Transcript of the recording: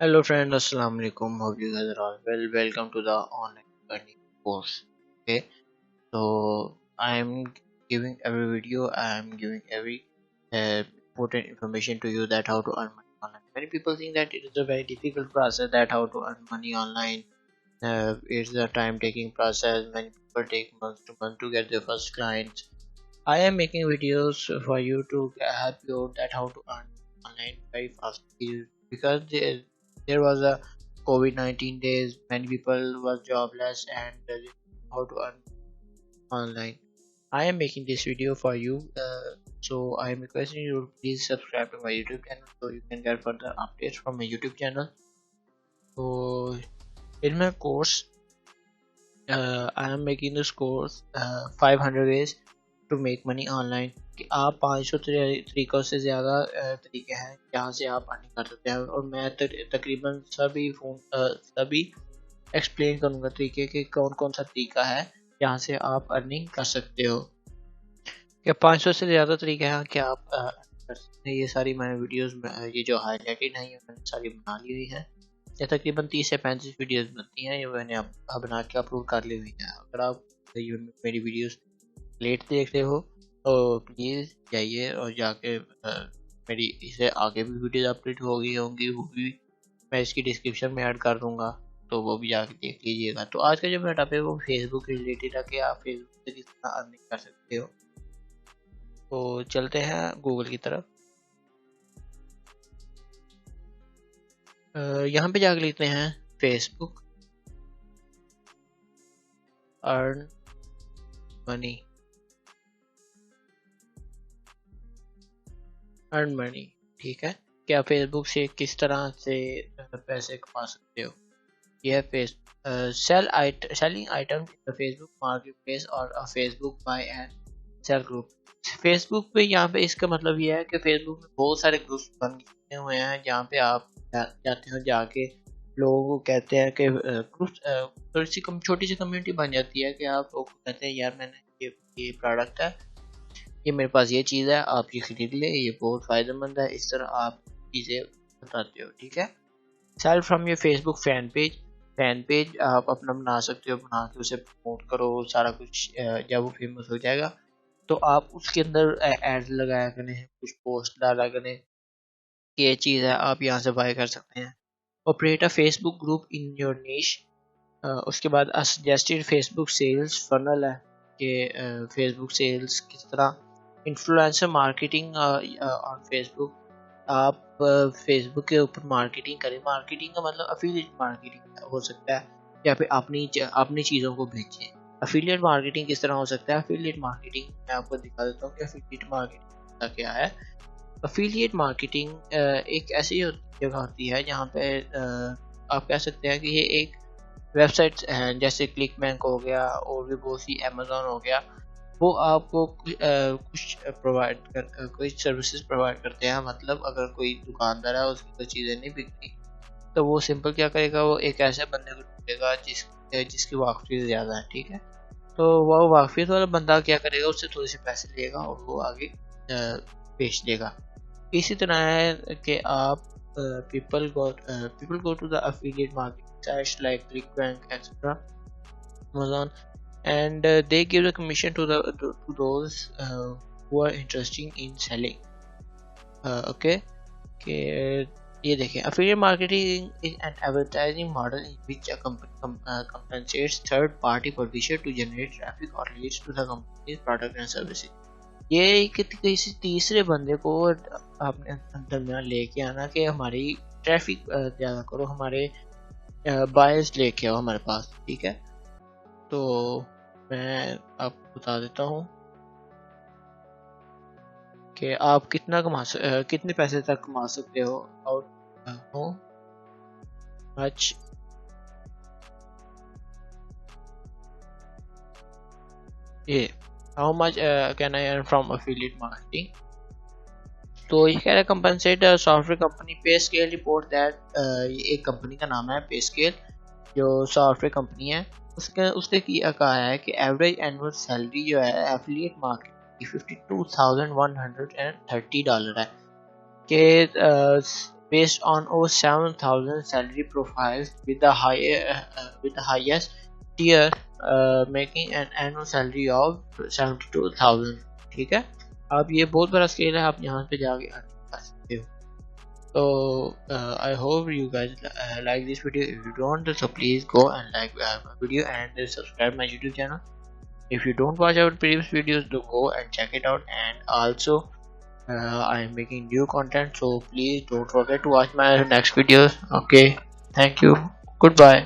Hello friend, Assalamu alaikum. Hope you guys are all well. Welcome to the online learning course. Okay, so I'm giving every video. I'm giving every important information to you that how to earn money online. Many people think that it is a very difficult process that how to earn money online. It's a time-taking process. Many people take months to months to get their first clients. I am making videos for you to help you that how to earn online very fast because there was a COVID-19 days. Many people was jobless and they didn't know how to earn online. I am making this video for you, so I am requesting you to please subscribe to my YouTube channel so you can get further updates from my YouTube channel. So in my course, I am making this course 500 ways to make money online कि आप 500 तरीकों से ज़्यादा तरीके हैं जहाँ से आप अर्निंग कर सकते हैं और मैं तकरीबन सभी एक्सप्लेन करूँगा तरीके कि कौन कौन सा तरीका है जहाँ से आप अर्निंग कर सकते हो। क्या 500 से ज़्यादा तरीके हैं कि आप कर सकते हैं। ये सारी मैंने वीडियोस में ये जो हाईलाइटेड हैं ये मैंने सारी बना ली हुई है। ये तकरीबन 30 से 35 वीडियोस बनती हैं, ये मैंने बना के अपलोड कर ली हुई है। अगर आप मेरी वीडियोस लेट देख रहे हो तो प्लीज़ जाइए और जाके मेरी इससे आगे भी वीडियोस अपलोड होंगी वो भी मैं इसकी डिस्क्रिप्शन में ऐड कर दूंगा, तो वो भी जाके देख लीजिएगा। तो आज का जो मेरा टॉपिक है वो फेसबुक रिलेटेड है कि आप फेसबुक से किस तरह अर्निंग कर सकते हो। तो चलते हैं गूगल की तरफ। यहाँ पे जाके लिखते हैं Facebook earn money. Earn money ठीक है, क्या फेसबुक से किस तरह से पैसे कमा सकते हो। यह face selling item Facebook market place और Facebook buy and sell group. Facebook पे यहाँ पे इसका मतलब ये है कि फेसबुक में बहुत सारे ग्रुप्स बन गए हुए हैं जहाँ पे आप जाते हो, जाके लोगों को कहते हैं कि ग्रुप्स थोड़ी सी छोटी सी कम्युनिटी बन जाती है कि आप लोग कहते हैं यार मैंने ये प्रोडक्ट है, ये मेरे पास ये चीज़ है, आप ये खरीद ले, ये बहुत फ़ायदेमंद है। इस तरह आप चीज़ें बताते हो, ठीक है। Sell from your Facebook fan page आप अपना बना सकते हो, बना के उसे प्रमोट करो सारा कुछ। जब वो फेमस हो जाएगा तो आप उसके अंदर एड लगाया करें, कुछ पोस्ट डाला करें कि ये चीज़ है आप यहाँ से बाय कर सकते हैं। Operate a Facebook group in your निश। उसके बाद सजेस्टेड फेसबुक सेल्स फनल है कि फेसबुक सेल्स किस तरह। इन्फ्लुएंसर मार्केटिंग ऑन फेसबुक, आप फेसबुक के ऊपर मार्केटिंग करें। मार्केटिंग का मतलब अफिलिएट मार्केटिंग हो सकता है या फिर अपनी चीज़ों को बेचें। अफिलिएट मार्केटिंग किस तरह हो सकता है। अफिलिएट मार्केटिंग मैं आपको दिखा देता हूँ कि अफिलिएट मार्केटिंग का क्या है। अफिलिएट मार्केटिंग एक ऐसी जगह होती है जहाँ पे आप कह सकते हैं कि ये एक वेबसाइट्स हैं जैसे क्लिक बैंक हो गया और भी बहुत सी अमेज़न हो गया। वो आपको कुछ प्रोवाइड कर कुछ सर्विसेज प्रोवाइड करते हैं। मतलब अगर कोई दुकानदार है उसकी कोई चीज़ें नहीं बिकती तो वो सिंपल क्या करेगा, वो एक ऐसे बंदे को ढूंढेगा जिसकी वाकफियत ज़्यादा है, ठीक है। तो वो वाकफियत वाला बंदा क्या करेगा, उससे थोड़े से पैसे लेगा और वो आगे बेच देगा। इसी तरह है कि आप people go to the affiliate marketing sites like ClickBank etc. Amazon and they give the commission to those who are interested in selling. Okay कि ये देखें, affiliate marketing is an advertising model in which a company compensates third party publisher to generate traffic or leads to the company's product and services. ये किसी तीसरे बंदे को अपने दरमियान लेके आना कि हमारी ट्रैफिक ज़्यादा करो, हमारे बायर्स लेके आओ हमारे पास, ठीक है। तो मैं आपको बता देता हूँ कि आप कितने पैसे तक कमा सकते हो। और हाउ मच ये how much can I earn from affiliate marketing. तो ये कह रहा है कंपनसेट सॉफ्टवेयर कंपनी पे स्केल रिपोर्ट दैट, ये एक कंपनी का नाम है पे स्केल जो सॉफ्टवेयर कंपनी है। उसने कहा है कि एवरेज एनुअल सैलरी जो है एफिलिएट मार्केट की $52,130 है कि based on over 7,000 salary profiles with the highest tier making an annual salary of 72,000. ठीक है, अब ये बहुत बड़ा स्केल है, आप यहाँ पे जाके earn कर सकते हो. So I hope you guys like this video. If you don't, so please go and like my video and subscribe my YouTube channel. If you don't watch our previous videos, do go and check it out. And also I am making new content, so please don't forget to watch my next videos. Okay, thank you, goodbye.